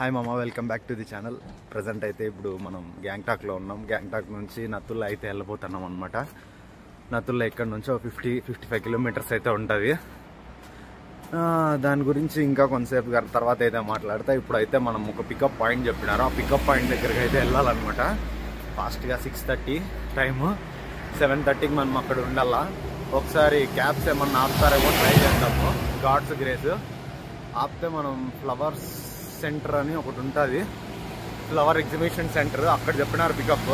Hi మామ, welcome back to the channel. Present అయితే ఇప్పుడు మనం గ్యాంగ్టాక్లో ఉన్నాం. గ్యాంగ్టాక్ నుంచి నత్తుల్లో అయితే వెళ్ళిపోతున్నాం అనమాట. నత్తుల్లో ఇక్కడ నుంచి 50-55 కిలోమీటర్స్ అయితే ఉంటుంది. దాని గురించి ఇంకా కొంతసేపు తర్వాత అయితే మాట్లాడతా. ఇప్పుడైతే మనం ఒక పికప్ పాయింట్ చెప్పినారు. ఆ పికప్ పాయింట్ దగ్గరికి అయితే వెళ్ళాలన్నమాట. ఫాస్ట్గా 6:30 టైము, 7:30కి మనం అక్కడ ఉండాలా. ఒకసారి క్యాబ్స్ ఏమన్నా ఆపుతారేమో ట్రై చేద్దాము. గాడ్స్ గ్రేస్ ఆపితే మనం ఫ్లవర్స్ సెంటర్ అని ఒకటి ఉంటుంది, ఫ్లవర్ ఎగ్జిబిషన్ సెంటర్, అక్కడ చెప్పినారు పికప్.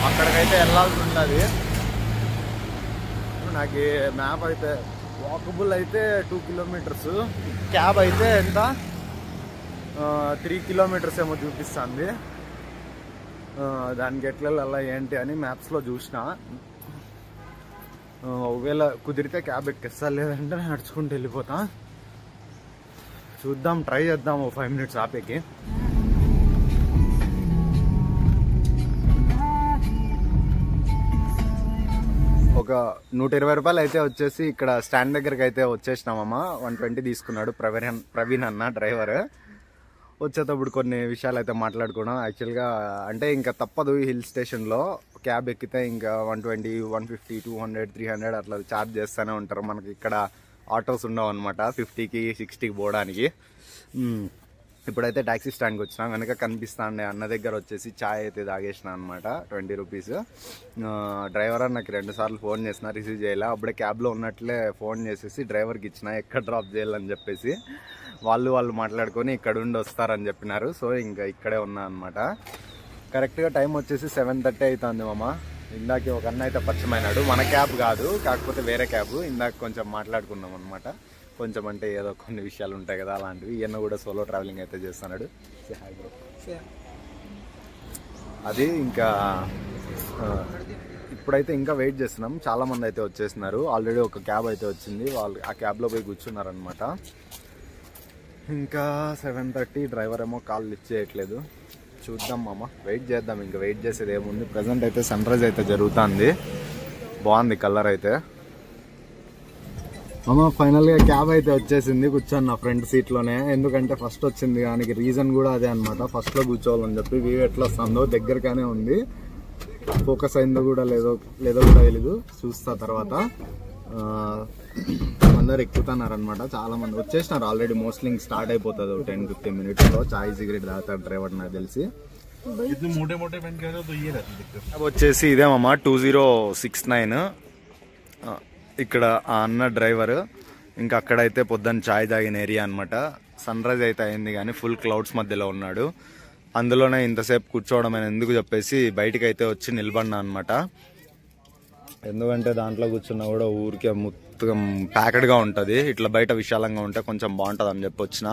అక్కడికైతే వెళ్ళాల్సి ఉంటుంది. నాకు మ్యాప్ అయితే వాకబుల్ అయితే 2 కిలోమీటర్స్, క్యాబ్ అయితే ఎంత 3 కిలోమీటర్స్ ఏమో చూపిస్తుంది. దానికి ఎట్లా వెళ్ళాలా ఏంటి అని మ్యాప్స్లో చూసిన. ఒకవేళ కుదిరితే క్యాబ్ ఎక్కిస్తా, లేదంటే నడుచుకుంటూ వెళ్ళిపోతా. చూద్దాం, ట్రై చేద్దాం 5 మినిట్స్ ఆపేకి. ఒక 120 రూపాయలు అయితే వచ్చేసి ఇక్కడ స్టాండ్ దగ్గరికి అయితే వచ్చేసినామమ్మా. 120 తీసుకున్నాడు ప్రవీణ్ అన్న డ్రైవర్. వచ్చేటప్పుడు కొన్ని విషయాలు అయితే మాట్లాడుకున్నాం. యాక్చువల్గా అంటే ఇంకా తప్పదు, హిల్ స్టేషన్లో క్యాబ్ ఎక్కితే ఇంకా 120, 150, 200, 300 అట్లా ఛార్జ్ చేస్తూనే ఉంటారు. మనకి ఇక్కడ ఆటోస్ ఉండవు అనమాట 50కి 60కి పోవడానికి. ఇప్పుడైతే ట్యాక్సీ స్టాండ్కి వచ్చినా, వెనక కనిపిస్తాండే అన్న దగ్గర వచ్చేసి ఛాయ్ అయితే తాగేసిన అనమాట, 20 రూపీస్. డ్రైవర్ నాకు 2 సార్లు ఫోన్ చేసిన, రిసీవ్ చేయాల. అప్పుడే క్యాబ్లో ఉన్నట్లే ఫోన్ చేసేసి డ్రైవర్కి ఇచ్చిన ఎక్కడ డ్రాప్ చేయాలని చెప్పేసి. వాళ్ళు మాట్లాడుకొని ఇక్కడ ఉండి వస్తారని చెప్పినారు. సో ఇంకా ఇక్కడే ఉన్నా అనమాట. కరెక్ట్గా టైం వచ్చేసి 7:30 అవుతుంది మామ. ఇందాక ఒక అన్న అయితే పరిచయమైనాడు, మన క్యాబ్ కాదు, కాకపోతే వేరే క్యాబ్. ఇందాక కొంచెం మాట్లాడుకున్నాం అనమాట. కొంచెం అంటే ఏదో కొన్ని విషయాలు ఉంటాయి కదా, అలాంటివి. ఈయన కూడా సోలో ట్రావెలింగ్ అయితే చేస్తున్నాడు. అది ఇంకా ఇప్పుడైతే ఇంకా వెయిట్ చేస్తున్నాం. చాలా మంది అయితే వచ్చేస్తున్నారు. ఆల్రెడీ ఒక క్యాబ్ అయితే వచ్చింది, వాళ్ళు ఆ క్యాబ్లో పోయి కూర్చున్నారు అనమాట. ఇంకా 7:30, డ్రైవర్ ఏమో కాల్ లిఫ్ట్ చేయట్లేదు. చూద్దాం మామ, వెయిట్ చేద్దాం. ఇంకా వెయిట్ చేసేది ఏముంది. ప్రజెంట్ అయితే సన్ రైజ్ అయితే జరుగుతుంది, బాగుంది కలర్ అయితే. మామ ఫైనల్గా క్యాబ్ అయితే వచ్చేసింది. కూర్చొని నా ఫ్రంట్ సీట్లోనే, ఎందుకంటే ఫస్ట్ వచ్చింది. దానికి రీజన్ కూడా అదే అనమాట, ఫస్ట్లో కూర్చోవాలని చెప్పి. వ్యూ ఎట్లా వస్తుందో, దగ్గరగానే ఉంది. ఫోకస్ అయిందో కూడా లేదో కూడా తెలీదు, చూస్తా తర్వాత. అందరు ఎక్కుతున్నారనమాట, చాలా మంది వచ్చేసినారు ఆల్రెడీ. మోస్ట్లీ స్టార్ట్ అయిపోతుంది 10-15 మినిట్స్లో. చాయ్ సిగరెట్ తాగుతాడు డ్రైవర్ నాకు తెలిసి. వచ్చేసి ఇదేమమ్మా 2069. ఇక్కడ ఆ అన్న డ్రైవర్. ఇంకా అక్కడైతే పొద్దున్న చాయ్ తాగిన ఏరియా అనమాట. సన్ రైజ్ అయితే అయింది కానీ ఫుల్ క్లౌడ్స్ మధ్యలో ఉన్నాడు. అందులోనే ఇంతసేపు కూర్చోవడం అని ఎందుకు చెప్పేసి బయటికి అయితే వచ్చి నిలబడినా అనమాట. ఎందుకంటే దాంట్లో కూర్చున్నా కూడా ఊరికే మొత్తం ప్యాకెడ్గా ఉంటుంది. ఇట్లా బయట విశాలంగా ఉంటే కొంచెం బాగుంటుంది అని చెప్పి వచ్చిన.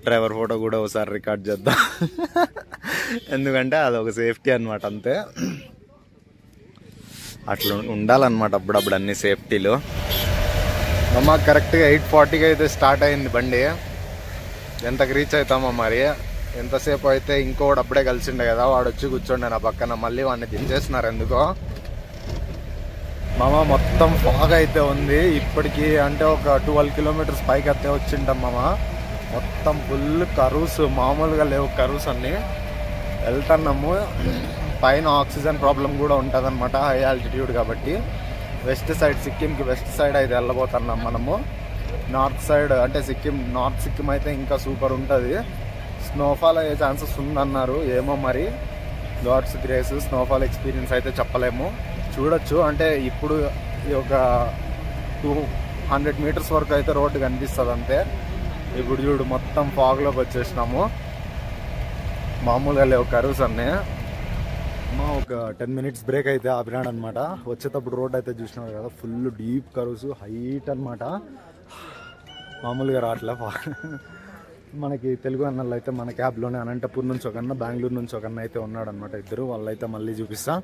డ్రైవర్ ఫోటో కూడా ఒకసారి రికార్డ్ చేద్దాం, ఎందుకంటే అదొక సేఫ్టీ అనమాట, అంతే. అట్లా ఉండాలన్నమాట అప్పుడప్పుడు అన్ని సేఫ్టీలు. అమ్మ కరెక్ట్గా 8:40కి అయితే స్టార్ట్ అయింది బండి. ఎంతకు రీచ్ అవుతామో మరి. ఎంతసేపు అయితే ఇంకోటి అప్పుడే కలిసిండే కదా, వాడు వచ్చి కూర్చోండి నా పక్కన. మళ్ళీ వాడిని దించేస్తున్నారు ఎందుకో. మామ మొత్తం ఫాగ్ అయితే ఉంది ఇప్పటికి. అంటే ఒక 12 కిలోమీటర్స్ పైకి అయితే వచ్చింటాం మామ. మొత్తం ఫుల్ కరువుస్, మామూలుగా లేవు కరువుస్ అన్నీ. వెళ్తున్నాము. పైన ఆక్సిజన్ ప్రాబ్లం కూడా ఉంటుంది అనమాట, హై ఆల్టిట్యూడ్ కాబట్టి. వెస్ట్ సైడ్, సిక్కింకి వెస్ట్ సైడ్ అయితే వెళ్ళబోతున్నాం మనము. నార్త్ సైడ్ అంటే నార్త్ సిక్కిం అయితే ఇంకా సూపర్ ఉంటుంది. స్నోఫాల్ అయ్యే ఛాన్సెస్ ఉందన్నారు, ఏమో మరి. గాడ్స్ గ్రేస్, స్నోఫాల్ ఎక్స్పీరియన్స్ అయితే చెప్పలేము, చూడొచ్చు. అంటే ఇప్పుడు ఒక 200 మీటర్స్ వరకు అయితే రోడ్డు కనిపిస్తుంది అంతే. ఇప్పుడు చూడు మొత్తం ఫాగ్లోకి వచ్చేసినాము. మామూలుగా లేవు కరువుస్ అన్నీ. ఒక 10 మినిట్స్ బ్రేక్ అయితే ఆపినాడు అనమాట. వచ్చేటప్పుడు రోడ్ అయితే చూసినాడు కదా, ఫుల్ డీప్ కరువుస్, హైట్ అనమాట. మామూలుగా రావట్లే. మనకి తెలుగు అన్నలు అయితే మన క్యాబ్లోనే అనంతపూర్ నుంచి ఒకన్న, బెంగళూరు నుంచి ఒకన్న అయితే ఉన్నాడు అనమాట. ఇద్దరు వాళ్ళైతే మళ్ళీ చూపిస్తా.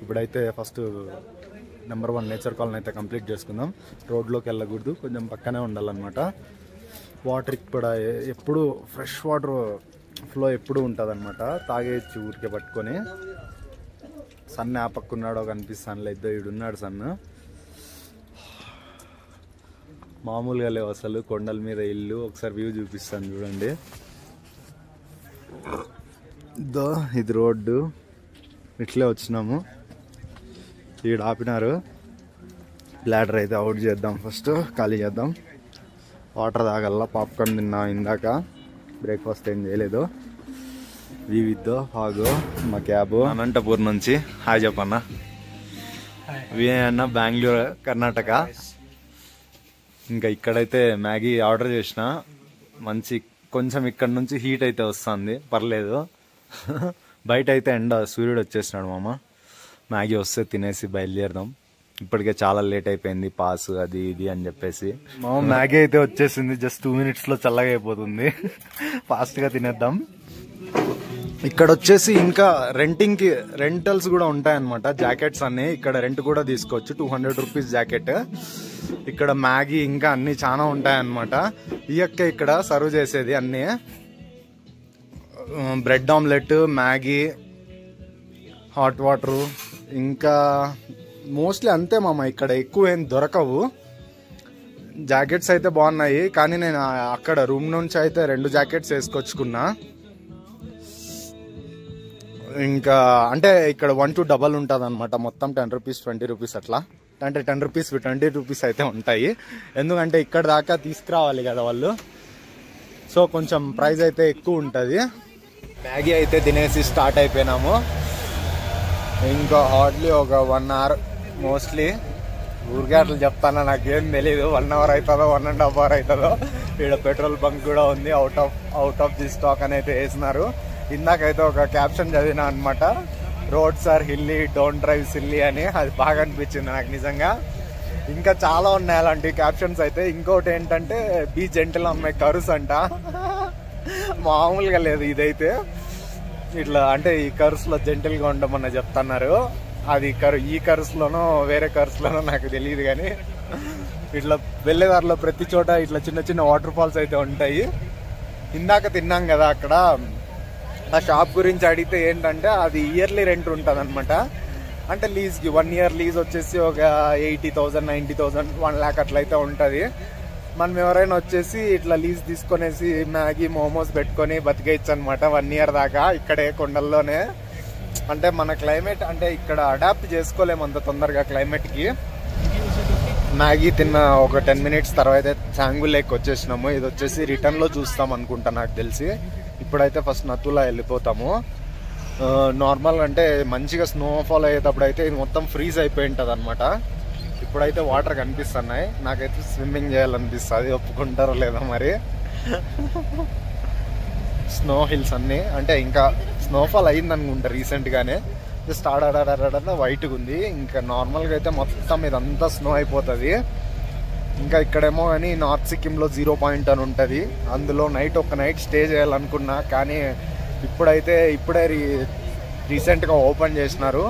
ఇప్పుడైతే ఫస్ట్ నెంబర్ 1 నేచర్ కాలనీ అయితే కంప్లీట్ చేసుకుందాం. రోడ్లోకి వెళ్ళకూడదు, కొంచెం పక్కనే ఉండాలన్నమాట. వాటర్ ఇక్కడ ఎప్పుడు ఫ్రెష్ వాటర్ ఫ్లో ఎప్పుడు ఉంటుంది అనమాట, తాగేయచ్చు ఊరికే పట్టుకొని. సన్ ఆపక్కున్నాడో కనిపిస్తానులే, ఇడున్నాడు సన్ను. మామూలుగా లేవు అసలు. కొండల మీద ఇల్లు, ఒకసారి వ్యూ చూపిస్తాను చూడండి. దో ఇది రోడ్డు, ఇట్లే వచ్చినాము. ఈడ ఆపినారు. బ్లాడర్ అయితే అవుట్ చేద్దాం, ఫస్ట్ ఖాళీ చేద్దాం. వాటర్ తాగల్లా, పాప్కార్న్ తిన్నా ఇందాక, బ్రేక్ఫాస్ట్ ఏం చేయలేదు. వివిద్దో హాగో మా క్యాబ్ అనంతపూర్ నుంచి. హాయ్ చెప్పన్నా. వి అన్న బెంగళూరు కర్ణాటక. ఇంకా ఇక్కడైతే మ్యాగీ ఆర్డర్ చేసిన. మంచి కొంచెం ఇక్కడ నుంచి హీట్ అయితే వస్తుంది, పర్లేదు. బయట అయితే ఎండ, సూర్యుడు వచ్చేసినాడు మామ. మ్యాగీ వస్తే తినేసి బయలుదేరదాం. ఇప్పటికే చాలా లేట్ అయిపోయింది, పాస్ అది ఇది అని చెప్పేసి. మామ మ్యాగీ అయితే వచ్చేసింది, జస్ట్ 2 minutes లో చల్లగా అయిపోతుంది. ఫాస్ట్ గా తినేద్దాం. ఇక్కడ వచ్చేసి ఇంకా రెంటల్స్ కూడా ఉంటాయన్నమాట. జాకెట్స్ అన్ని ఇక్కడ రెంట్ కూడా తీసుకోవచ్చు. 200 రూపీస్ జాకెట్. ఇక్కడ మ్యాగీ ఇంకా అన్ని చాలా ఉంటాయన్నమాట. ఈ యొక్క ఇక్కడ సర్వ్ చేసేది అన్ని bread omelette, Maggi, hot water, ఇంకా మోస్ట్లీ అంతే మామ. ఇక్కడ ఎక్కువ ఏం దొరకవు. జాకెట్స్ అయితే బాగున్నాయి, కానీ నేను అక్కడ రూమ్ నుంచి అయితే 2 జాకెట్స్ వేసుకొచ్చుకున్నా. ఇంకా అంటే ఇక్కడ 1 to double ఉంటుంది అనమాట. మొత్తం 10 రూపీస్ 20 రూపీస్ అట్లా, అంటే 10 రూపీస్ 20 రూపీస్ అయితే ఉంటాయి. ఎందుకంటే ఇక్కడ దాకా తీసుకురావాలి కదా వాళ్ళు, సో కొంచెం ప్రైస్ అయితే ఎక్కువ ఉంటుంది. మ్యాగీ అయితే తినేసి స్టార్ట్ అయిపోయినాము. ఇంకా హార్డ్లీ ఒక 1 hour మోస్ట్లీ. ఊరికే అట్లా చెప్తానా, నాకేం తెలీదు. 1 hour అవుతుందో 1.5 hour అవుతుందో. ఇక్కడ పెట్రోల్ బంక్ కూడా ఉంది. అవుట్ ఆఫ్ ది స్టాక్ అని అయితే వేసినారు. ఇందాకైతే ఒక క్యాప్షన్ చదివినా అనమాట, roads are hilly, don't drive silly అని. అది బాగా అనిపించింది నాకు నిజంగా. ఇంకా చాలా ఉన్నాయి అలాంటి క్యాప్షన్స్ అయితే. ఇంకోటి ఏంటంటే బీ జెంటిల్ అమ్మాయి కరుస్ అంట. మామూలుగా లేదు ఇదైతే. ఇట్లా అంటే ఈ కరుస్ లో జెంటిల్ గా ఉండమని చెప్తున్నారు. అది ఈ కరుస్ లోనో వేరే కరుస్ లోనో నాకు తెలియదు, కానీ ఇట్లా వెళ్ళేదారిలో ప్రతి చోట ఇట్లా చిన్న చిన్న వాటర్ ఫాల్స్ అయితే ఉంటాయి. ఇందాక తిన్నాం కదా అక్కడ, ఆ షాప్ గురించి అడిగితే ఏంటంటే అది ఇయర్లీ రెంట్ ఉంటుంది అనమాట. అంటే లీజ్కి 1 year లీజ్ వచ్చేసి ఒక 80,000 90,000 1 lakh అట్లయితే ఉంటుంది. మనం ఎవరైనా వచ్చేసి ఇట్లా లీజ్ తీసుకొనేసి మ్యాగీ మోమోస్ పెట్టుకొని బతికేయచ్చు అనమాట 1 year దాకా ఇక్కడే కొండల్లోనే. అంటే మన క్లైమేట్ అంటే ఇక్కడ అడాప్ట్ చేసుకోలేము అంత తొందరగా క్లైమేట్కి. మ్యాగీ తిన్న ఒక 10 minutes తర్వాత చాంగు లేక్ వచ్చేసినాము. ఇది వచ్చేసి రిటర్న్లో చూస్తాం అనుకుంటా నాకు తెలిసి. ఇప్పుడైతే ఫస్ట్ నతులా వెళ్ళిపోతాము. నార్మల్ అంటే మంచిగా స్నోఫాల్ అయ్యేటప్పుడు అయితే ఇది మొత్తం ఫ్రీజ్ అయిపోయి ఉంటుంది అనమాట. ఇప్పుడైతే వాటర్ కనిపిస్తున్నాయి. నాకైతే స్విమ్మింగ్ చేయాలనిపిస్తుంది, ఒప్పుకుంటారో లేదో మరి. స్నో హిల్స్ అన్నీ అంటే ఇంకా స్నోఫాల్ అయింది అనుకుంటా రీసెంట్గానే. జస్ట్ ఆడాడాడ వైట్గా ఉంది. ఇంకా నార్మల్గా అయితే మొత్తం ఇదంతా స్నో అయిపోతుంది. ఇంకా ఇక్కడేమో కానీ నార్త్ సిక్కింలో 0 point అని ఉంటుంది. అందులో ఒక నైట్ స్టే చేయాలనుకున్నా, కానీ ఇప్పుడే రీసెంట్గా ఓపెన్ చేసినారు.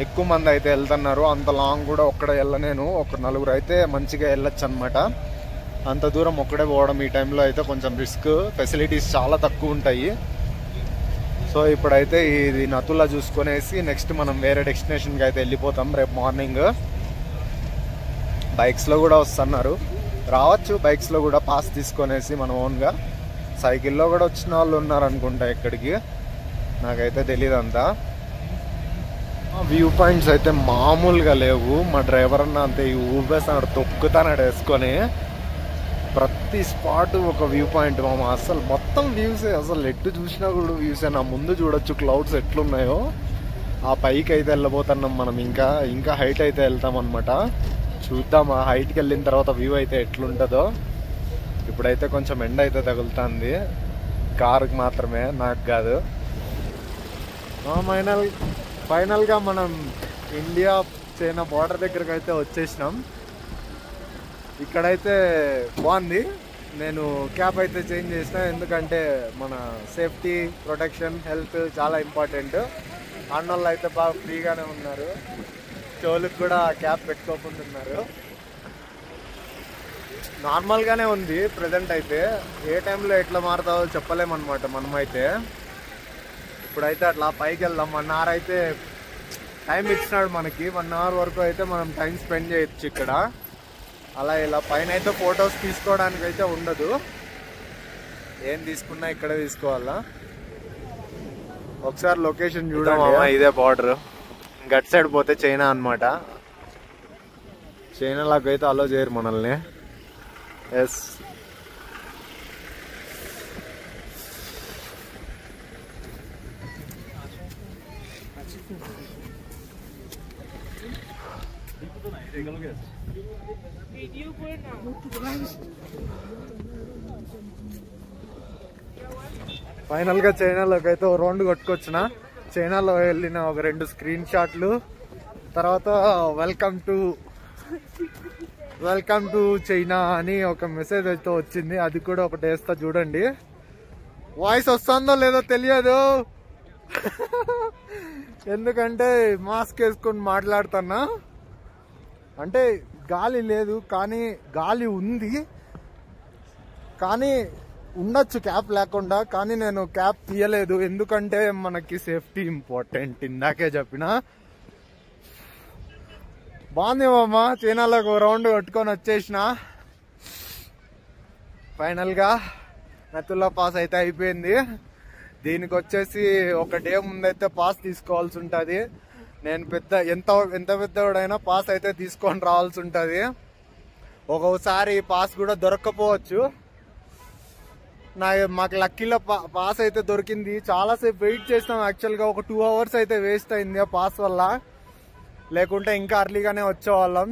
ఎక్కువ మంది అయితే వెళ్తున్నారు. అంత లాంగ్ కూడా ఒక్కడ వెళ్ళలేను. ఒక 4 అయితే మంచిగా వెళ్ళొచ్చు అనమాట. అంత దూరం ఒక్కడే పోవడం ఈ టైంలో అయితే కొంచెం రిస్క్. ఫెసిలిటీస్ చాలా తక్కువ ఉంటాయి. సో ఇప్పుడైతే ఇది నతులా చూసుకునేసి నెక్స్ట్ మనం వేరే డెస్టినేషన్కి అయితే వెళ్ళిపోతాం రేపు మార్నింగ్. బైక్స్లో కూడా వస్తున్నారు, రావచ్చు బైక్స్లో కూడా పాస్ తీసుకొనేసి మనం ఓన్గా. సైకిల్లో కూడా వచ్చిన వాళ్ళు ఉన్నారనుకుంటా ఇక్కడికి, నాకైతే తెలియదు అంతా. వ్యూ పాయింట్స్ అయితే మామూలుగా లేవు. మా డ్రైవర్ అన్న అంతే ఊపేస్తున్నాడు, తొక్కుతానాడు వేసుకొని. ప్రతి స్పాట్ ఒక వ్యూ పాయింట్ మామ. అసలు మొత్తం వ్యూసే, అసలు ఎటు చూసినా కూడా వ్యూసే. నా ముందు చూడొచ్చు క్లౌడ్స్ ఎట్లున్నాయో. ఆ పైకి అయితే వెళ్ళబోతున్నాం మనం. ఇంకా హైట్ అయితే వెళ్తాం అనమాట. చూద్దాం ఆ హైట్కి వెళ్ళిన తర్వాత వ్యూ అయితే ఎట్లుంటుందో. ఇప్పుడైతే కొంచెం ఎండ అయితే తగులుతుంది, కారుకి మాత్రమే, నాకు కాదు. ఫైనల్గా మనం ఇండియా చైనా బార్డర్ దగ్గరకు అయితే వచ్చేసినాం. ఇక్కడైతే బాగుంది. నేను క్యాబ్ అయితే చేంజ్ చేసిన, ఎందుకంటే మన సేఫ్టీ, ప్రొటెక్షన్, హెల్త్ చాలా ఇంపార్టెంట్. అన్నోళ్ళు అయితే బాగా ఫ్రీగానే ఉన్నారు, చెవులకు కూడా క్యాబ్ పెట్టుకోకుండా ఉన్నారు. నార్మల్గానే ఉంది ప్రజెంట్ అయితే. ఏ టైంలో ఎట్లా మారుతావో చెప్పలేమన్నమాట మనమైతే. ఇప్పుడైతే అట్లా పైకి వెళ్దాం. 1 hour అయితే టైం ఇచ్చినాడు మనకి. 1 hour వరకు అయితే మనం టైం స్పెండ్ చేయొచ్చు ఇక్కడ. అలా ఇలా పైన అయితే ఫొటోస్ తీసుకోవడానికి అయితే ఉండదు, ఏం తీసుకున్నా ఇక్కడే తీసుకోవాలా. ఒకసారి లొకేషన్ చూడండి. ఇదే బార్డర్. గట్ సైడ్ పోతే చైనా అన్నమాట. చైనాలోకి అయితే అలో చేయరు మనల్ని. ఎస్, ఫైనల్ గా చైనాలోకి అయితే ఓ రౌండ్ కొట్టుకొచ్చిన. చైనాలో వెళ్ళిన ఒక 2 స్క్రీన్ షాట్లు, తర్వాత వెల్కమ్ టు చైనా అని ఒక మెసేజ్ అయితే వచ్చింది. అది కూడా ఒకటి వేస్తా చూడండి. వాయిస్ వస్తుందో లేదో తెలియదు, ఎందుకంటే మాస్క్ వేసుకొని మాట్లాడుతున్నా. అంటే గాలి లేదు, కానీ గాలి ఉంది, కానీ ఉండొచ్చు క్యాప్ లేకుండా. కానీ నేను క్యాప్ తీయలేదు, ఎందుకంటే మనకి సేఫ్టీ ఇంపార్టెంట్. ఇందాకే చెప్పిన. బాగుంది మామ. చైనాలోకి ఒక రౌండ్ కొట్టుకొని వచ్చేసిన. ఫైనల్ గా నతుల్లా పాస్ అయితే అయిపోయింది. దీనికి వచ్చేసి ఒక డే ముందైతే పాస్ తీసుకోవాల్సి ఉంటది. నేను ఎంత పెద్దవాడైనా పాస్ అయితే తీసుకొని రావాల్సి ఉంటది. ఒక్కొక్కసారి పాస్ కూడా దొరక్కపోవచ్చు. మాకు లక్కీలో పాస్ అయితే దొరికింది. చాలాసేపు వెయిట్ చేస్తాం. యాక్చువల్గా ఒక 2 hours అయితే వేస్ట్ అయింది ఆ పాస్ వల్ల. లేకుంటే ఇంకా అర్లీగానే వచ్చేవాళ్ళం.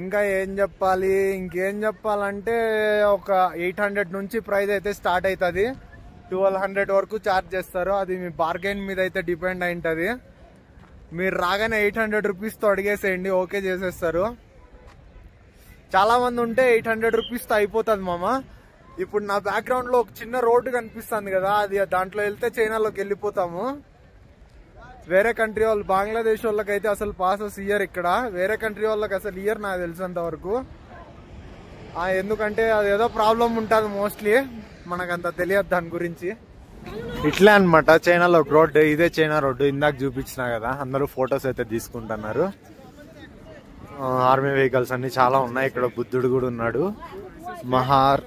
ఇంకా ఇంకేం చెప్పాలంటే ఒక 800 నుంచి ప్రైస్ అయితే స్టార్ట్ అవుతుంది. 1200 వరకు ఛార్జ్ చేస్తారు. అది మీ బార్గెన్ మీద అయితే డిపెండ్ అయి ఉంటుంది. మీరు రాగానే 800 రూపీస్తో అడిగేసేయండి, ఓకే చేసేస్తారు. చాలా మంది ఉంటే 800 రూపీస్తో అయిపోతుంది మామ. ఇప్పుడు నా బ్యాక్గ్రౌండ్ లో ఒక చిన్న రోడ్డు కనిపిస్తుంది కదా, అది దాంట్లో వెళ్తే చైనాలోకి వెళ్ళిపోతాము. వేరే కంట్రీ వాళ్ళు, బంగ్లాదేశ్ వాళ్ళకి అయితే అసలు పాసెస్ ఇయర్. ఇక్కడ వేరే కంట్రీ వాళ్ళకి అసలు ఇయర్ నాకు తెలిసినంత వరకు. ఎందుకంటే అది ఏదో ప్రాబ్లం ఉంటుంది మోస్ట్లీ, మనకంత తెలియదు దాని గురించి. ఇట్లే అనమాట చైనాలో రోడ్డు. ఇదే చైనా రోడ్డు, ఇందాక చూపించినా కదా. అందరూ ఫొటోస్ అయితే తీసుకుంటున్నారు. ఆర్మీ వెహికల్స్ అన్ని చాలా ఉన్నాయి. ఇక్కడ బుద్ధుడు కూడా ఉన్నాడు. మహార్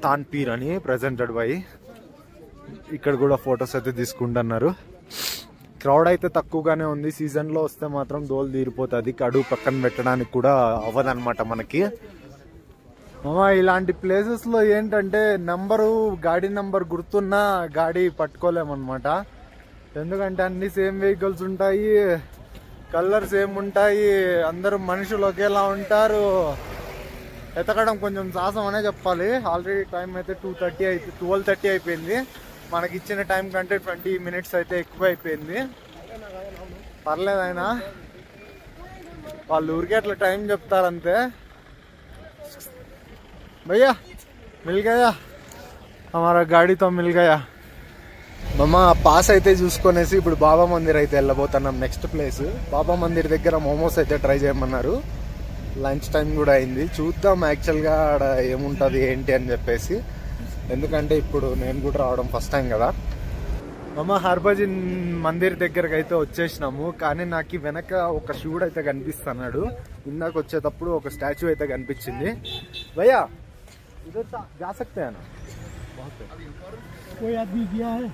తాన్పీర్ అని ప్రెజెంటెడ్ బై. ఇక్కడ కూడా ఫొటోస్ అయితే తీసుకుంటున్నారు. క్రౌడ్ అయితే తక్కువగానే ఉంది. సీజన్ లో వస్తే మాత్రం దోలు తీరిపోతుంది. కడుగు పక్కన పెట్టడానికి కూడా అవ్వదన్నమాట మనకి. ఇలాంటి ప్లేసెస్ లో ఏంటంటే గాడి నంబర్ గుర్తున్నా గాడి పట్టుకోలేమన్నమాట. ఎందుకంటే అన్ని సేమ్ వెహికల్స్ ఉంటాయి, కలర్ సేమ్ ఉంటాయి, అందరూ మనుషులు ఒకేలా ఉంటారు. ఎతకడం కొంచెం సాహసం అనే చెప్పాలి. ఆల్రెడీ టైం అయితే 12:30 అయిపోయింది. మనకి ఇచ్చిన టైం కంటే 20 minutes అయితే ఎక్కువ అయిపోయింది. పర్లేదు, అయినా వాళ్ళు ఊరికే అట్లా టైం చెప్తారంతే. భయ్యా మిల్ గయా, హమారా గాడితో మిల్ గయా. మమ్మ పాస్ అయితే చూసుకొనేసి ఇప్పుడు బాబా మందిర్ అయితే వెళ్ళబోతున్నాం. నెక్స్ట్ ప్లేస్ బాబా మందిర్ దగ్గర మోమోస్ అయితే ట్రై చేయమన్నారు. లంచ్ టైం కూడా అయింది. చూద్దాం యాక్చువల్గా ఆడ ఏముంటుంది ఏంటి అని చెప్పేసి. ఎందుకంటే ఇప్పుడు నేను కూడా రావడం ఫస్ట్ టైం కదా. హర్భజన్ మందిర్ దగ్గరకు అయితే వచ్చేసినాము. కానీ నాకు వెనక ఒక శివుడు అయితే కనిపిస్తున్నాడు. ఇందాక వచ్చేటప్పుడు ఒక స్టాచ్యూ అయితే కనిపించింది. భయ్యా इधर जा सकते हैं ना? कोई आदमी गया है,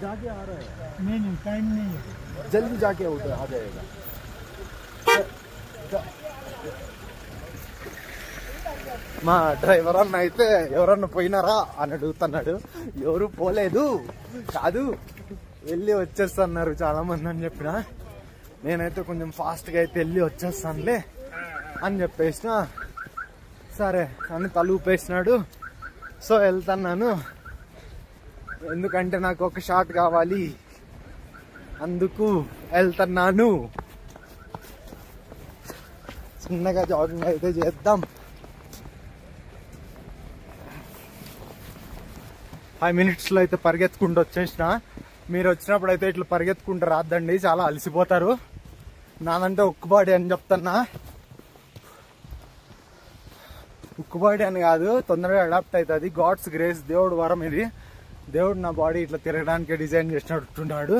जाके आ रहा है. नहीं टाइम नहीं है, जल्दी जाके उधर आ जाएगा. మా డ్రైవర్ అన్న అయితే ఎవరన్నా పోయినారా అని అడుగుతున్నాడు. ఎవరు పోలేదు, కాదు వెళ్ళి వచ్చేస్తున్నారు చాలా మంది అని చెప్పిన. నేనైతే కొంచెం ఫాస్ట్గా అయితే వెళ్ళి వచ్చేస్తానులే అని చెప్పేసిన. సరే అని తలూపేసినాడు. సో వెళ్తున్నాను, ఎందుకంటే నాకు ఒక షాట్ కావాలి, అందుకు వెళ్తున్నాను. చిన్నగా జాగింగ్ అయితే చేద్దాం. 5 minutesలో అయితే పరిగెత్తుకుంటూ వచ్చేసిన. మీరు వచ్చినప్పుడు అయితే ఇట్లా పరిగెత్తుకుంటూ రాద్దండి, చాలా అలసిపోతారు. నాదంటే ఉక్కుబాడి అని చెప్తున్నా. ఉక్కుబాడి అని కాదు, తొందరగా అడాప్ట్ అవుతుంది. గాడ్స్ గ్రేస్, దేవుడు వరం ఇది. దేవుడు నా బాడీ ఇట్లా తిరగడానికి డిజైన్ చేసినట్టున్నాడు.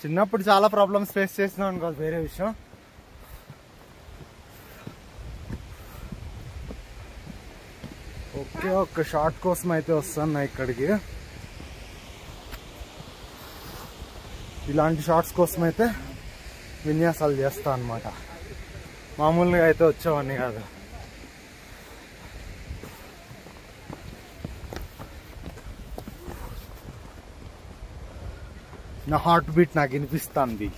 చిన్నప్పుడు చాలా ప్రాబ్లమ్స్ ఫేస్ చేసినాం అనుకో, వేరే విషయం. ఓకే ఓకే, ఒక షార్ట్ కోసం అయితే వస్తాను ఇక్కడికి. ఇలాంటి షార్ట్స్ కోసం అయితే విన్యాసాలు చేస్తా అన్నమాట. మామూలుగా అయితే వచ్చేవాడిని కాదు. నా హార్ట్ బీట్ నాకు వినిపిస్తుంది.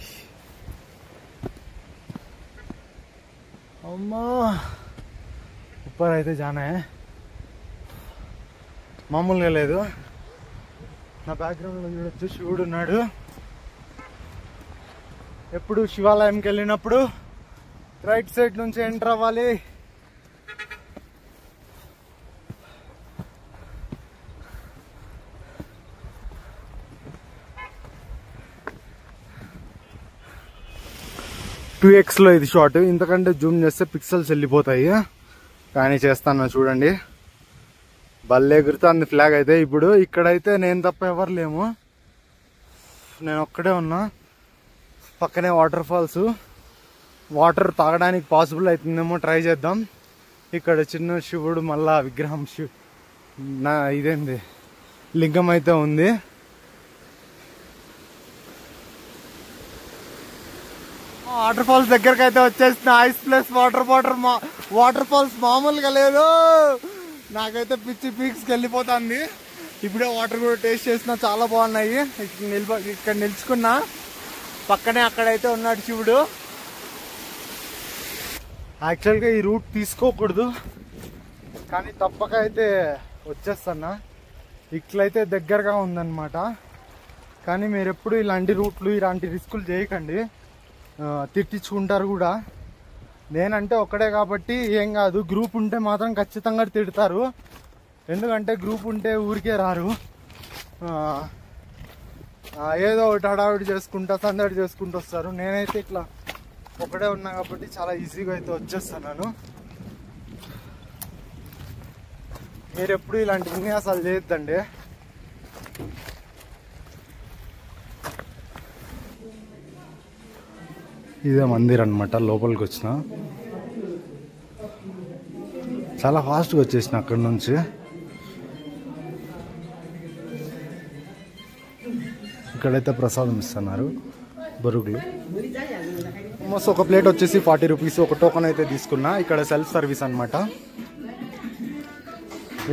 అమ్మా ఉప్పర్ అయితే జానా మామూలుగా లేదు. నా బ్యాక్గ్రౌండ్లో చూడొచ్చు, శివుడు ఉన్నాడు. ఎప్పుడు శివాలయంకి వెళ్ళినప్పుడు రైట్ సైడ్ నుంచి ఎంటర్ అవ్వాలి. టూ ఎక్స్లో ఇది షార్ట్. ఇంతకంటే జూమ్ చేస్తే పిక్సెల్స్ వెళ్ళిపోతాయి, కానీ చేస్తాను చూడండి. భలే ఎగురుతుంది ఫ్లాగ్ అయితే. ఇప్పుడు ఇక్కడైతే నేను తప్ప ఎవరు లేము, నేను ఒక్కడే ఉన్నా. పక్కనే వాటర్ ఫాల్స్. వాటర్ తాగడానికి పాసిబుల్ అవుతుందేమో, ట్రై చేద్దాం. ఇక్కడ చిన్న శివుడు మళ్ళా విగ్రహం ఇదేంది లింగం అయితే ఉంది. వాటర్ ఫాల్స్ దగ్గరకు అయితే వచ్చేసిన. ఐస్ ప్లస్ వాటర్ ఫాల్స్ మామూలుగా లేదు. నాకైతే పిచ్చి పీక్స్కి వెళ్ళిపోతుంది. ఇప్పుడే వాటర్ కూడా టేస్ట్ చేసిన, చాలా బాగున్నాయి. ఇక్కడ నిల్చుకున్నా, పక్కనే అక్కడైతే ఉన్నాడు శివుడు. యాక్చువల్గా ఈ రూట్ తీసుకోకూడదు, కానీ తప్పక అయితే వచ్చేస్తున్నా. ఇట్లయితే దగ్గరగా ఉందన్నమాట. కానీ మీరు ఎప్పుడు ఇలాంటి రూట్లు ఇలాంటి రిస్కులు చేయకండి, తిట్టించుకుంటారు కూడా. నేనంటే ఒక్కడే కాబట్టి ఏం కాదు, గ్రూప్ ఉంటే మాత్రం ఖచ్చితంగా తిడతారు. ఎందుకంటే గ్రూప్ ఉంటే ఊరికే రారు, ఏదో ఒకటి హడావిడి చేసుకుంటా సందడి చేసుకుంటూ వస్తారు. నేనైతే ఇట్లా ఒకడే ఉన్నా కాబట్టి చాలా ఈజీగా అయితే వచ్చేస్తున్నాను. మీరు ఎప్పుడు ఇలాంటి విన్యాసాలు చేయొద్దండి. ఇదే మందిర్ అనమాట. లోపలికి వచ్చిన చాలా ఫాస్ట్గా వచ్చేసిన అక్కడి నుంచి. ఇక్కడైతే ప్రసాదం ఇస్తున్నారు, బొరుగులు. ఆల్మోస్ట్ ఒక ప్లేట్ వచ్చేసి 40 రూపీస్. ఒక టోకెన్ అయితే తీసుకున్నా. ఇక్కడ సెల్ఫ్ సర్వీస్ అనమాట.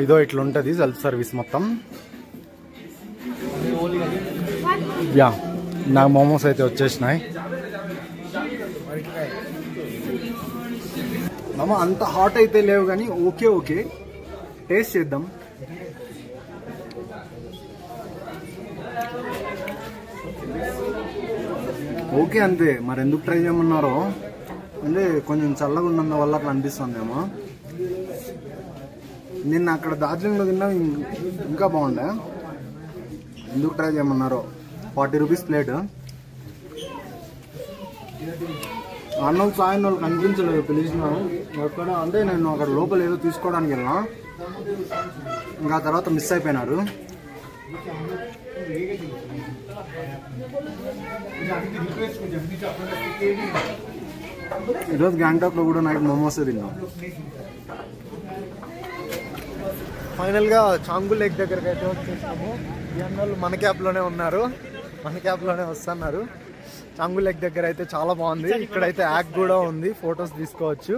ఇదో ఇట్లా ఉంటుంది సెల్ఫ్ సర్వీస్ మొత్తం. యా, నాకు మోమోస్ అయితే వచ్చేసినాయి. మామ అంత హాట్ అయితే లేవు కానీ ఓకే ఓకే, టేస్ట్ చేద్దాం. ఓకే అంతే. మరి ఎందుకు ట్రై చేయమన్నారో, అంటే కొంచెం చల్లగా ఉన్నందు వల్ల అట్లా అనిపిస్తుందేమో. నిన్న అక్కడ డార్జిలింగ్లో తిన్నా, ఇంకా బాగుండే. ఎందుకు ట్రై చేయమన్నారో. 40 rupees plate. అన్నం సాయం వాళ్ళు కనిపించలేదు, పిలిచినాను అక్కడ. అంటే నేను అక్కడ లోపల ఏదో తీసుకోవడానికి వెళ్ళినా, ఇంకా తర్వాత మిస్ అయిపోయినారు. ఈరోజు గ్యాంగ్టాక్లో కూడా నైట్ మోమోస్ తిన్నాం. ఫైనల్గా చాంగు లేక్ దగ్గరికి అయితే వచ్చేసాము. ఈ అన్నోళ్ళు మన క్యాబ్లోనే ఉన్నారు, మన క్యాబ్లోనే వస్తున్నారు. చాంగు లేక్ దగ్గర అయితే చాలా బాగుంది. ఇక్కడైతే యాక్ కూడా ఉంది, ఫొటోస్ తీసుకోవచ్చు.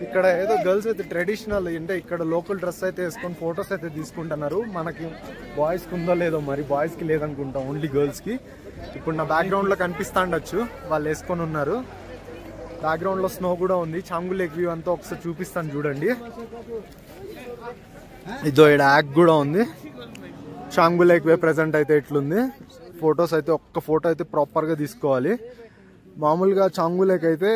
ఇక్కడ ఏదో గర్ల్స్ అయితే ట్రెడిషనల్, అంటే ఇక్కడ లోకల్ డ్రెస్ అయితే వేసుకొని ఫొటోస్ అయితే తీసుకుంటున్నారు. మనకి బాయ్స్కి ఉందో లేదో, మరి బాయ్స్కి లేదనుకుంటాం, ఓన్లీ గర్ల్స్కి. ఇప్పుడు నా బ్యాక్గ్రౌండ్లో కనిపిస్తా ఉండొచ్చు, వాళ్ళు వేసుకొని ఉన్నారు. బ్యాక్గ్రౌండ్లో స్నో కూడా ఉంది. చాంగు లేక్ వ్యూ అంతా ఒకసారి చూపిస్తాను చూడండి. ఇదో ఇక్కడ యాక్ కూడా ఉంది. చాంగు లేక్ వే ప్రెజెంట్ అయితే ఇట్లుంది. ఫొటోస్ అయితే ఒక్క ఫోటో అయితే ప్రాపర్గా తీసుకోవాలి. మామూలుగా చాంగు లేక్ అయితే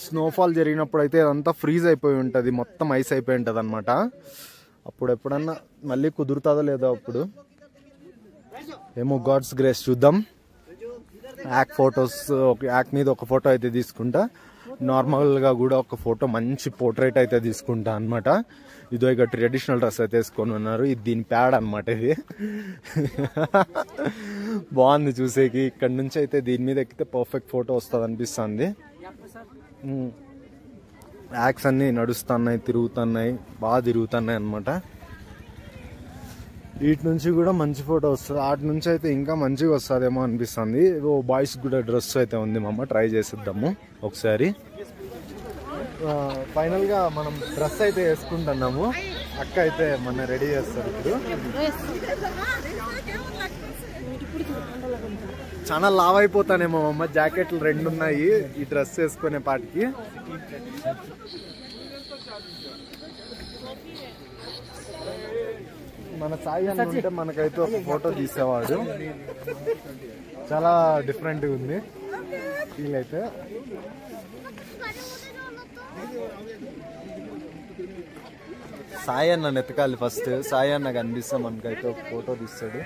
స్నోఫాల్ జరిగినప్పుడు అయితే అదంతా ఫ్రీజ్ అయిపోయి ఉంటుంది, మొత్తం ఐస్ అయిపోయి ఉంటుంది అనమాట. అప్పుడు ఎప్పుడన్నా మళ్ళీ కుదురుతుందో లేదో అప్పుడు ఏమో, గాడ్స్ గ్రేస్ చూద్దాం. యాక్ ఫొటోస్, యాక్ మీద ఒక ఫోటో అయితే తీసుకుంటా. నార్మల్గా కూడా ఒక ఫోటో, మంచి పోర్ట్రేట్ అయితే తీసుకుంటా అనమాట. ఇదో ఇక ట్రెడిషనల్ డ్రెస్ అయితే వేసుకొని ఉన్నారు. ఇది దీని ప్యాడ్ అనమాట. ఇది బాగుంది చూసేకి. ఇక్కడ నుంచి అయితే దీని మీద ఎక్కితే పర్ఫెక్ట్ ఫోటో వస్తుంది అనిపిస్తుంది. యాక్స్ అన్నీ నడుస్తున్నాయి, తిరుగుతున్నాయి, బాగా తిరుగుతున్నాయి అనమాట. వీటి నుంచి కూడా మంచి ఫోటో వస్తుంది. వాటి నుంచి అయితే ఇంకా మంచిగా వస్తుందేమో అనిపిస్తుంది. బాయ్స్ కూడా డ్రెస్ అయితే ఉంది మామ, ట్రై చేసిద్దాము ఒకసారి. ఫైనల్గా మనం డ్రెస్ అయితే వేసుకుంటున్నాము. అక్క అయితే మన రెడీ చేస్తారు ఇప్పుడు. చాలా లావ్ అయిపోతానేమో అమ్మ, జాకెట్లు 2 ఉన్నాయి ఈ డ్రెస్ వేసుకునే పాటికి. మన సాయి అన్న ఉంటే మనకైతే ఒక ఫోటో తీసేవాడు. చాలా డిఫరెంట్గా ఉంది ఫీల్ అయితే. సాయి అన్న ఎతకాలి ఫస్ట్. సాయి అన్న కనిపిస్తే మనకైతే ఒక ఫోటో తీస్తాడు.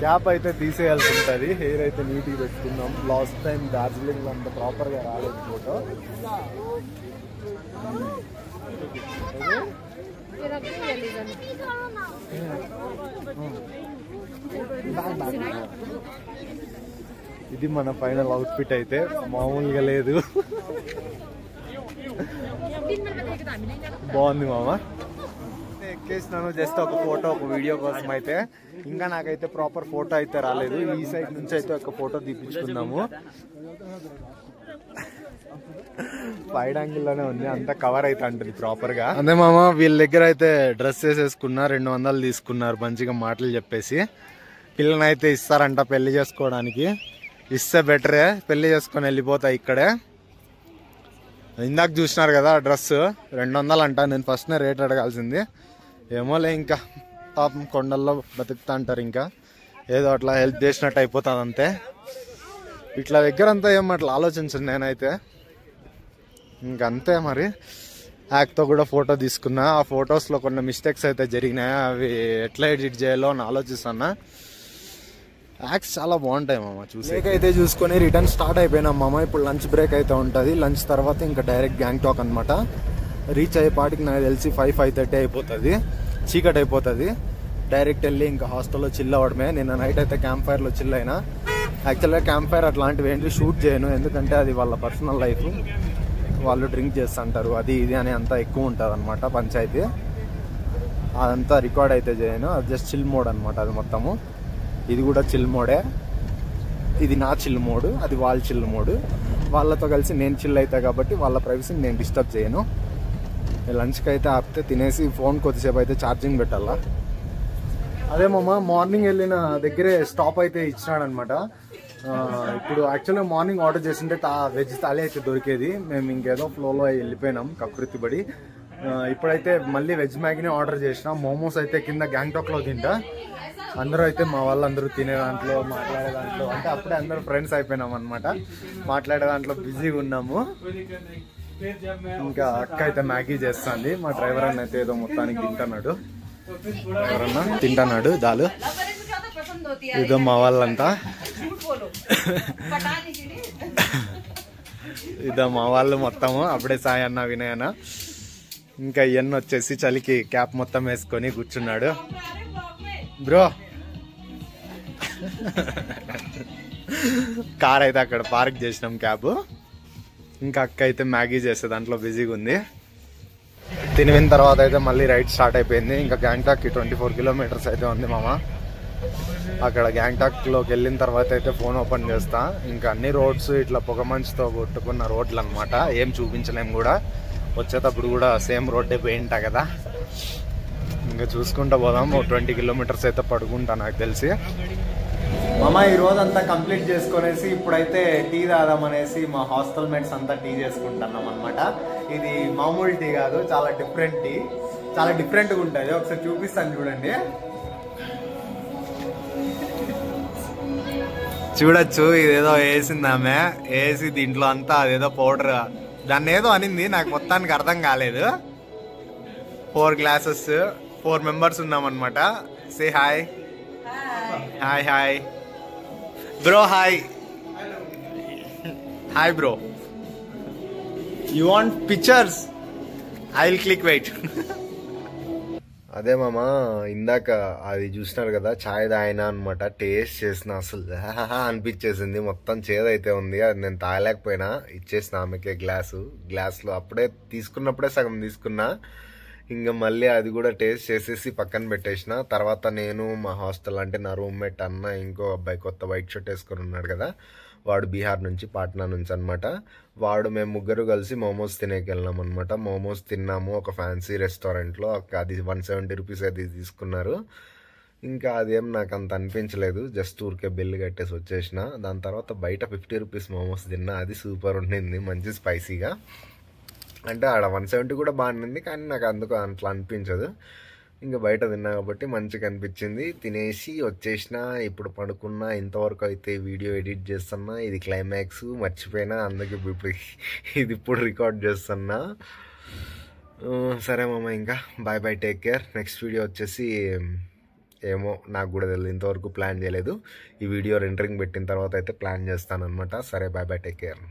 క్యాప్ అయితే తీసేయాల్సి ఉంటుంది. హెయిర్ అయితే నీట్గా పెట్టుకున్నాం. లాస్ట్ టైం డార్జిలింగ్ లో అంత ప్రాపర్ గా రాలేదు ఫోటో. ఇది మన ఫైనల్ అవుట్ఫిట్ అయితే మామూలుగా లేదు. బాగుంది మామ. ఎక్కేసినాను జస్ట్ ఒక ఫోటో, ఒక వీడియో కోసం అయితే. ఇంకా నాకైతే ప్రాపర్ ఫోటో అయితే రాలేదు. ఈ సైడ్ నుంచి అయితే ఒక ఫోటో తీపించుకున్నాము. వైడ్ యాంగిల్ లోనే ఉంది, అంతా కవర్ అయితే అంటుంది ప్రాపర్ గా. అదే మామ, వీళ్ళ దగ్గర అయితే డ్రెస్ వేసేసుకున్నా, 200 తీసుకున్నారు మంచిగా మాటలు చెప్పేసి. పిల్లనైతే ఇస్తారంట పెళ్లి చేసుకోవడానికి. ఇస్తే బెటరే, పెళ్లి చేసుకొని వెళ్ళిపోతా ఇక్కడే. ఇందాక చూసినారు కదా డ్రెస్ 200 అంట. నేను ఫస్ట్ రేట్ అడగాల్సింది. ఏమోలే, ఇంకా పాపం కొండల్లో బతుకుతా అంటారు. ఇంకా ఏదో అట్లా హెల్ప్ చేసినట్టు అయిపోతుంది అంతే. ఇట్లా దగ్గరంతా ఏమో అట్లా ఆలోచించండి నేనైతే. ఇంకంతే మరి. యాక్తో కూడా ఫోటో తీసుకున్నా. ఆ ఫొటోస్లో కొన్ని మిస్టేక్స్ అయితే జరిగినాయి. అవి ఎట్లా ఎడిట్ చేయాలో అని ఆలోచిస్తున్నా. యాక్స్ చాలా బాగుంటాయి మామ. చూసి అయితే చూసుకొని రిటర్న్ స్టార్ట్ అయిపోయినాం మామ. ఇప్పుడు లంచ్ బ్రేక్ అయితే ఉంటుంది. లంచ్ తర్వాత ఇంకా డైరెక్ట్ గ్యాంగ్టాక్ అనమాట. రీచ్ అయ్యేపాటికి నాకు తెలిసి 5-5:30 అయిపోతుంది. చీకటి అయిపోతుంది. డైరెక్ట్ వెళ్ళి ఇంకా హాస్టల్లో చిల్ అవ్వడమే. నిన్న నైట్ అయితే క్యాంప్ ఫైర్లో చిల్ అయినా. యాక్చువల్గా క్యాంప్ ఫైర్ అట్లాంటివి ఏంటి షూట్ చేయను, ఎందుకంటే అది వాళ్ళ పర్సనల్ లైఫ్. వాళ్ళు డ్రింక్ చేస్తుంటారు, అది ఇది అని అంతా ఎక్కువ ఉంటుంది అనమాట పంచాయతీ. అదంతా రికార్డ్ అయితే చేయను. అది జస్ట్ చిల్ మోడ్ అనమాట అది మొత్తము. ఇది కూడా చిల్ మోడే. ఇది నా చిల్ మోడ్, అది వాళ్ళ చిల్ మోడ్. వాళ్ళతో కలిసి నేను చిల్ అవుతా కాబట్టి వాళ్ళ ప్రైవసీని నేను డిస్టర్బ్ చేయను. లంచ్కి అయితే ఆపితే తినేసి ఫోన్ కొద్దిసేపు అయితే ఛార్జింగ్ పెట్టాలా. అదే మామ, మార్నింగ్ వెళ్ళిన దగ్గరే స్టాప్ అయితే ఇచ్చినాడనమాట. ఇప్పుడు యాక్చువల్గా మార్నింగ్ ఆర్డర్ చేసింటే వెజ్ థాలీ అయితే దొరికేది. మేము ఇంకేదో ఫ్లోలో వెళ్ళిపోయినాం కకృతి పడి. ఇప్పుడైతే మళ్ళీ వెజ్ మ్యాగీని ఆర్డర్ చేసినాం. మోమోస్ అయితే కింద గ్యాంగ్టాక్లో తింటా. అందరూ అయితే మా వాళ్ళందరూ తినే దాంట్లో, మాట్లాడే దాంట్లో, అంటే అప్పుడే అందరూ ఫ్రెండ్స్ అయిపోయినాం అనమాట. మాట్లాడే దాంట్లో బిజీగా ఉన్నాము. ఇంకా అక్క అయితే మ్యాగీ చేస్తుంది. మా డ్రైవర్ అన్న అయితే ఏదో మొత్తానికి తింటున్నాడు. ఎవరన్నా తింటున్నాడు దాలు. ఇదో మా వాళ్ళంతా. ఇదో మా వాళ్ళు మొత్తము. అప్పుడే సాయి అన్న, వినయ్ అన్న. ఇంకా ఇవన్నీ వచ్చేసి చలికి క్యాప్ మొత్తం వేసుకొని కూర్చున్నాడు. బ్రో కార్ అయితే అక్కడ పార్క్ చేసినాం క్యాబ్. ఇంకా అక్క అయితే మ్యాగీ చేసే దాంట్లో బిజీగా ఉంది. తినిన తర్వాత అయితే మళ్ళీ రైడ్ స్టార్ట్ అయిపోయింది. ఇంకా గ్యాంగ్టాక్కి 24 కిలోమీటర్స్ అయితే ఉంది మామ. అక్కడ గ్యాంగ్టాక్లోకి వెళ్ళిన తర్వాత అయితే ఫోన్ ఓపెన్ చేస్తా. ఇంకా అన్ని రోడ్స్ ఇట్లా పొగ మంచుతో కొట్టుకున్న రోడ్లు అనమాట. ఏం చూపించలేము కూడా. వచ్చేటప్పుడు కూడా సేమ్ రోడ్డే పోయింటా కదా. ఇంకా చూసుకుంటా పోదాం. 20 కిలోమీటర్స్ అయితే పడుకుంటా నాకు తెలిసి. మామ ఈ రోజంతా కంప్లీట్ చేసుకునేసి ఇప్పుడైతే టీ తాదామనేసి మా హాస్టల్ మేట్స్ అంతా టీ చేసుకుంటున్నాం అనమాట. ఇది మామూలు టీ కాదు, చాలా డిఫరెంట్ టీ. చాలా డిఫరెంట్గా ఉంటుంది. ఒకసారి చూపిస్తాను చూడండి. చూడొచ్చు, ఇదేదో వేసింది ఆమె. వేసి దీంట్లో అంతా అదేదో పౌడర్, దాన్ని ఏదో అనింది, నాకు మొత్తానికి అర్థం కాలేదు. 4 గ్లాసెస్, 4 మెంబర్స్ ఉన్నామన్నమాట. Say hi. Hi hi bro. Hi hi bro. You want pictures? I will click wait. అదే మామ, ఇందాక అది చూసినారు కదా, ఛాయ్ తాగినా అనమాట. టేస్ట్ చేసిన అసలు అనిపించేసింది. మొత్తం చేదైతే ఉంది. అది నేను తాగలేకపోయినా, ఇచ్చేసిన ఆమెకే గ్లాస్లో అప్పుడే తీసుకున్నప్పుడే సగం తీసుకున్నా. ఇంకా మళ్ళీ అది కూడా టేస్ట్ చేసేసి పక్కన పెట్టేసిన. తర్వాత నేను మా హాస్టల్ అంటే నా రూమ్మేట్ అన్న, ఇంకో అబ్బాయి కొత్త వైట్ షర్ట్ వేసుకొని ఉన్నాడు కదా, వాడు బీహార్ నుంచి, పాట్నా నుంచి అనమాట. మేము ముగ్గురు కలిసి మోమోస్ తినేకి వెళ్ళాం అనమాట. మోమోస్ తిన్నాము ఒక ఫ్యాన్సీ రెస్టారెంట్లో. అది 170 రూపీస్ అది తీసుకున్నారు. ఇంకా అదేం నాకు అంత అనిపించలేదు, జస్ట్ ఊరికే బిల్లు కట్టేసి వచ్చేసిన. దాని తర్వాత బయట 50 రూపీస్ మోమోస్ తిన్నా. అది సూపర్ ఉండింది, మంచి స్పైసీగా. అంటే ఆడ 170 కూడా బాగుంది, కానీ నాకు అందుకు అట్లా అనిపించదు. ఇంకా బయట తిన్నా కాబట్టి మంచిగా అనిపించింది. తినేసి వచ్చేసిన, ఇప్పుడు పడుకున్నా. ఇంతవరకు అయితే వీడియో ఎడిట్ చేస్తున్నా. ఇది క్లైమాక్స్ మర్చిపోయినా, అందుకే ఇప్పుడు రికార్డ్ చేస్తున్నా. సరే మామ, ఇంకా bye bye, take care. Next video వచ్చేసి ఏమో నాకు కూడా తెలియదు, ఇంతవరకు ప్లాన్ చేయలేదు. ఈ వీడియో రెండరింగ్ పెట్టిన తర్వాత అయితే ప్లాన్ చేస్తాను అనమాట. సరే బాయ్ బాయ్, టేక్ కేర్.